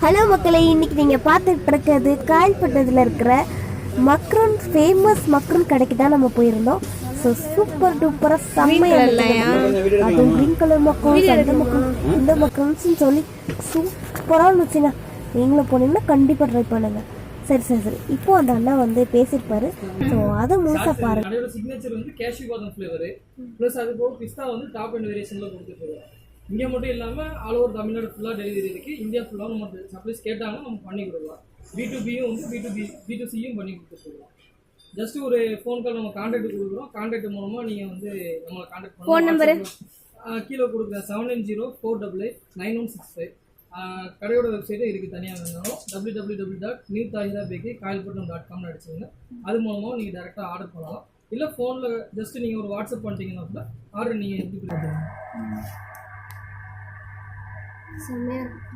Hello மக்களே, இன்னைக்கு நீங்கள் பார்த்துட்டு இருக்கிறது காயல்பட்டத்தில் இருக்கிற மக்ரூன் ஃபேமஸ் மக்ரூன் கடைக்கு தான் நம்ம போயிருந்தோம். ஸோ சூப்பர் டூப்பராக செம்மையாக, அதுவும் க்ரீன் கலர் மக்ரூன், அந்த மக்ரூன், இந்த மக்ரூன்ஸ்னு சொல்லி சூப்பராக இருந்துச்சுங்க. நீங்களும் போனீங்கன்னா கண்டிப்பாக ட்ரை பண்ணுங்கள். சரி இப்போ அந்த அண்ணா வந்து பேசியிருப்பாரு. ஸோ அதை முழுசாக பாருங்க. அதோட சிக்னேச்சர் வந்து கேஷ்யூ பாதாம் ஃப்ளேவர் ப்ளஸ் அது போக பிஸ்தா வந்து டாப் அண்ட் வேரியேஷனில் கொடுத்துருக்கோம். இங்கே மட்டும் இல்லாமல் ஆல் ஓவர் தமிழ்நாடு ஃபுல்லாக டெலிவரி இருக்குது. இந்தியா ஃபுல்லாக நம்ம சப்ளைஸ் கேட்டாங்கன்னா நம்ம பண்ணி கொடுக்கலாம். B2Bயும் வந்து B2Cயும் பண்ணி கொடுத்துருக்கோம். ஜஸ்ட் ஒரு ஃபோன் கால் நம்ம கான்டாக்ட் கொடுக்குறோம். கான்டாக்ட் மூலமாக நீங்கள் வந்து நம்மளை கான்டாக்ட் பண்ணலாம். ஃபோன் நம்பரு கீழே கொடுக்குறேன் 7904889165. கடையோட வெப்சைட்டும் இருக்குது தனியாக இருந்தாலும் www.newtahirabakery kailpattam.com அடிச்சுங்க. அது மூலமாக நீங்கள் டேரெக்டாக ஆர்டர் பண்ணலாம். இல்லை ஃபோனில் ஜஸ்ட் நீங்கள் ஒரு வாட்ஸ்அப் பண்ணிட்டீங்கன்னா கூட ஆர்டர் நீங்கள் எப்படி பண்ணுறீங்க. செம்மையாக இருக்கும்.